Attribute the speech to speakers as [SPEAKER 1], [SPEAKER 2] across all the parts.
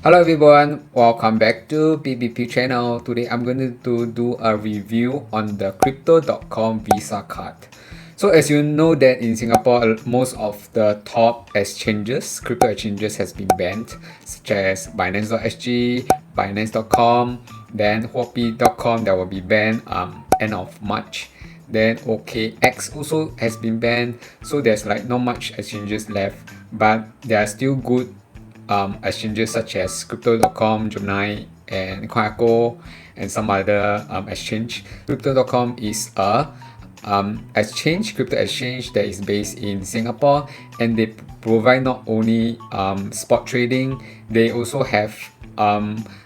[SPEAKER 1] Hello everyone, welcome back to BBP channel. Today I'm going to do a review on the crypto.com Visa card. So as you know that in Singapore, most of the top exchanges, crypto exchanges has been banned, such as Binance.sg, Binance.com, then Huobi.com that will be banned end of March. Then OKX also has been banned, so there's like not much exchanges left, but there are still good exchanges such as crypto.com, Gemini, and Coineco, and some other exchange. Crypto.com is a crypto exchange that is based in Singapore, and they provide not only spot trading, they also have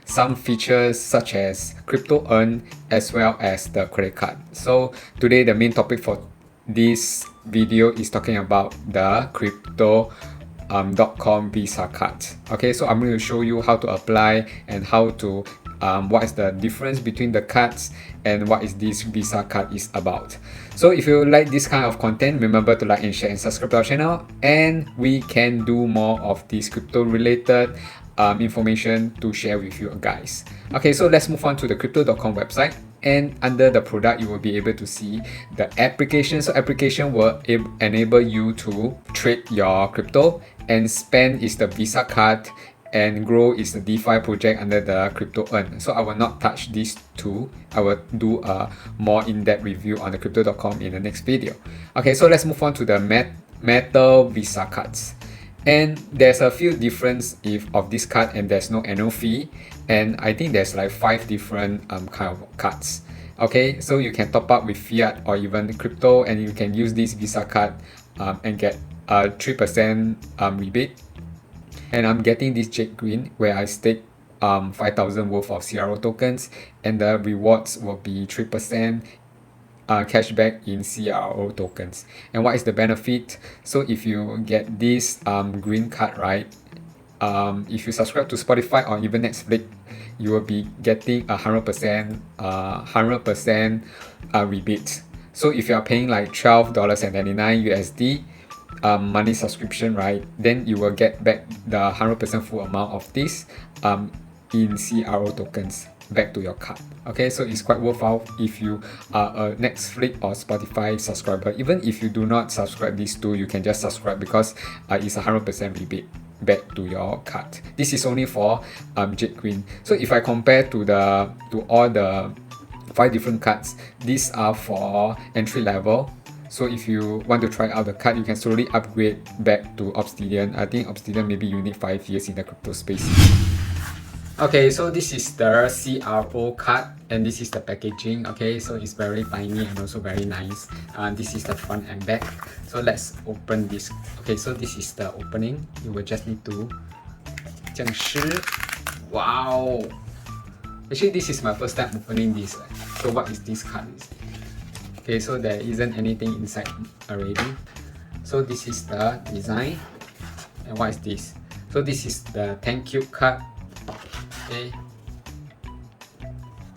[SPEAKER 1] some features such as crypto earn as well as the credit card. So today the main topic for this video is talking about the crypto.com Visa card. Okay, so I'm going to show you how to apply and how to what is the difference between the cards and what is this Visa card is about. So if you like this kind of content, remember to like and share and subscribe to our channel, and we can do more of this crypto related information to share with you guys. Okay, so let's move on to the crypto.com website, and under the product you will be able to see the application. So application will enable you to trade your crypto, and spend is the Visa card, and grow is the DeFi project under the crypto earn. So I will not touch these two. I will do a more in-depth review on the crypto.com in the next video. Okay, so let's move on to the metal Visa cards. And there's a few difference of this card, and there's no annual fee, and I think there's like 5 different kind of cards. Okay, so you can top up with fiat or even crypto, and you can use this Visa card and get a 3% rebate. And I'm getting this Jade Green where I stake 5,000 worth of CRO tokens, and the rewards will be 3% cashback in CRO tokens. And what is the benefit? So if you get this green card, right, if you subscribe to Spotify or even Netflix, you will be getting 100% rebate. So if you are paying like $12.99 USD monthly subscription, right, then you will get back the 100% full amount of this in CRO tokens back to your card. Okay, so it's quite worthwhile if you are a Netflix or Spotify subscriber. Even if you do not subscribe these two, you can just subscribe, because it's 100% rebate back to your card. This is only for Jade Green. So if I compare to all the 5 different cards, these are for entry level. So if you want to try out the card, you can slowly upgrade back to Obsidian. I think Obsidian maybe you need 5 years in the crypto space. Okay, so this is the CRO card, and this is the packaging. Okay, so it's very tiny and also very nice. This is the front and back. So let's open this. Okay, so this is the opening. You will just need to 这样试. Wow! Actually, this is my first time opening this. So what is this card? Okay, so there isn't anything inside already. So this is the design. And what is this? So this is the thank you card. Okay,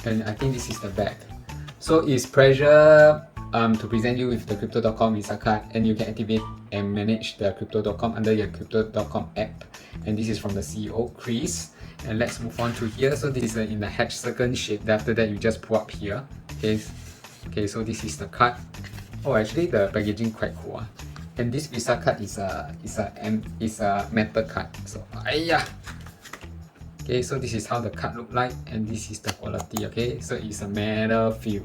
[SPEAKER 1] and I think this is the back. So it's pleasure to present you with the crypto.com Visa card, and you can activate and manage the crypto.com under your crypto.com app. And this is from the CEO Chris. And let's move on to here. So this is in the hexagon shape. Then after that, you just pull up here. Okay, so this is the card. Oh, actually the packaging quite cool. And this Visa card is a metal card. So okay, so this is how the card look like, and this is the quality. Okay, so it's a metal feel.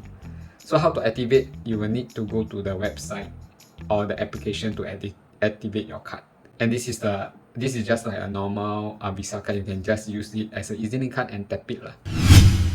[SPEAKER 1] So how to activate? You will need to go to the website or the application to activate your card. And this is just like a normal Visa card. You can just use it as an Ezlink card and tap it lah.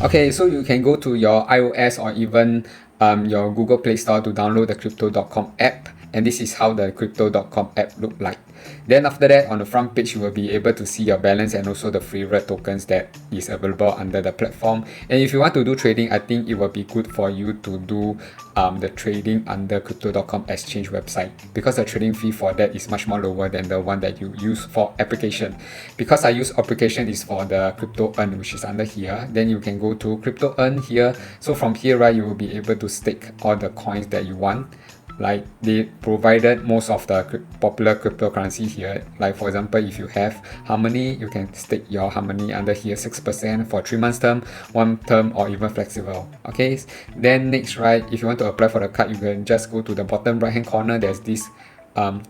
[SPEAKER 1] Okay, so you can go to your iOS or even your Google Play Store to download the crypto.com app, and this is how the crypto.com app look like. Then after that, on the front page, you will be able to see your balance and also the free red tokens that is available under the platform. And if you want to do trading, I think it will be good for you to do the trading under crypto.com exchange website, because the trading fee for that is much more lower than the one that you use for application. Because I use application is for the crypto earn, which is under here. Then you can go to crypto earn here. So from here, right, you will be able to stake all the coins that you want. like they provided most of the popular cryptocurrency here. Like for example, if you have Harmony, you can stake your Harmony under here 6% for 3 months term, 1 term, or even flexible. Okay, then next, right, if you want to apply for the card, you can just go to the bottom right hand corner. There's this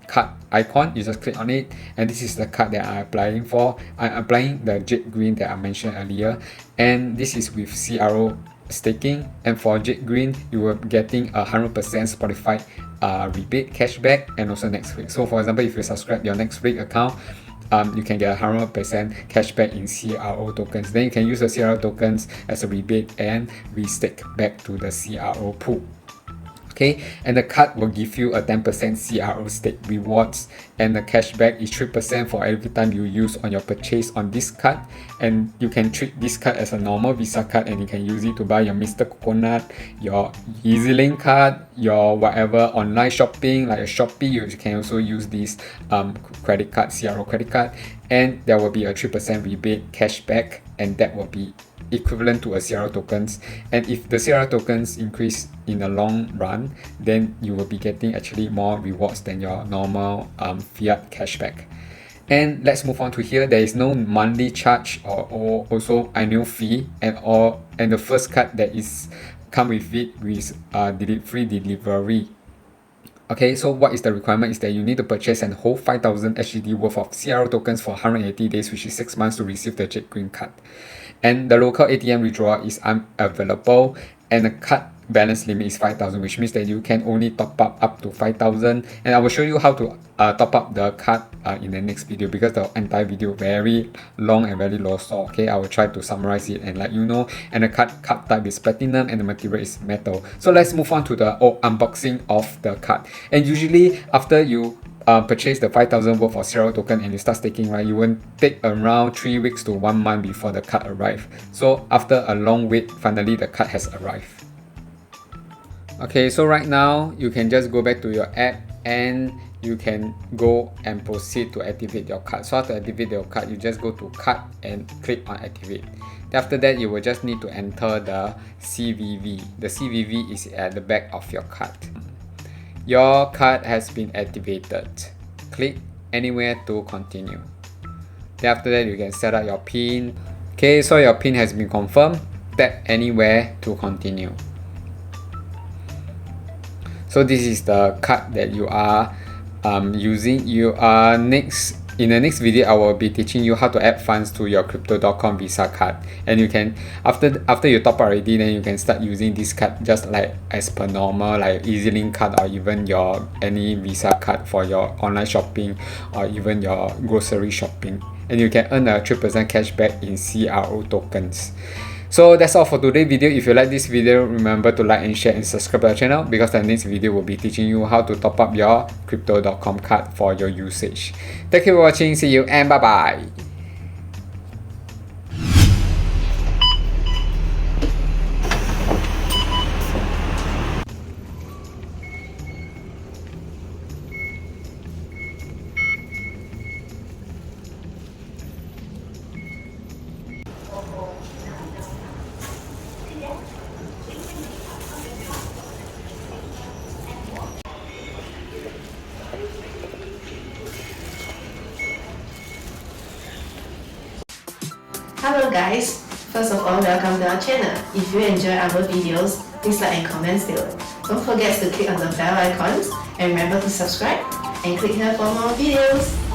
[SPEAKER 1] card icon. You just click on it, and this is the card that I'm applying for. I'm applying the Jade Green that I mentioned earlier, and this is with CRO staking. And for Jade Green, you will be getting a 100% Spotify rebate cashback, and also next week. So for example, if you subscribe your next week account, you can get 100% cashback in CRO tokens. Then you can use the CRO tokens as a rebate and restake back to the CRO pool. Okay, and the card will give you a 10% CRO stake rewards, and the cashback is 3% for every time you use on your purchase on this card. And you can treat this card as a normal Visa card, and you can use it to buy your Mr. Coconut, your Ezlink card, your whatever online shopping like a Shopee. You can also use this credit card, CRO credit card, and there will be a 3% rebate cashback, and that will be equivalent to a CRO tokens. And if the CRO tokens increase in the long run, then you will be getting actually more rewards than your normal fiat cashback. And let's move on to here. There is no monthly charge or also annual fee, and the first card that is come with it with free delivery. Okay, so what is the requirement is that you need to purchase and hold 5,000 SGD worth of CRO tokens for 180 days, which is 6 months, to receive the Jade Green card. And the local ATM withdrawal is unavailable, and the card balance limit is 5,000, which means that you can only top up to 5,000. And I will show you how to top up the card in the next video, because the entire video very long and very lost. Okay, I will try to summarize it and let you know. And the card type is platinum, and the material is metal. So let's move on to the unboxing of the card. And usually after you purchase the 5,000 worth of CRO token and you start staking, right, you will take around 3 weeks to 1 month before the card arrive. So after a long wait, finally the card has arrived. Okay, so right now you can just go back to your app and you can go and proceed to activate your card. So how to activate your card, you just go to card and click on activate. After that, you will just need to enter the CVV. The CVV is at the back of your card. Your card has been activated. Click anywhere to continue. Then after that, you can set up your PIN. Okay, so your PIN has been confirmed. Tap anywhere to continue. So this is the card that you are using. In the next video, I will be teaching you how to add funds to your Crypto.com Visa card, and you can after you top up already, then you can start using this card just like as per normal, like Ezlink card or even your any Visa card for your online shopping or even your grocery shopping, and you can earn a 3% cashback in CRO tokens. So that's all for today's video. If you like this video, remember to like and share and subscribe to our channel, because the next video will be teaching you how to top up your Crypto.com card for your usage. Thank you for watching. See you and bye bye.
[SPEAKER 2] Hello guys, first of all, welcome to our channel. If you enjoy our videos, please like and comment below. Don't forget to click on the bell icons and remember to subscribe and click here for more videos.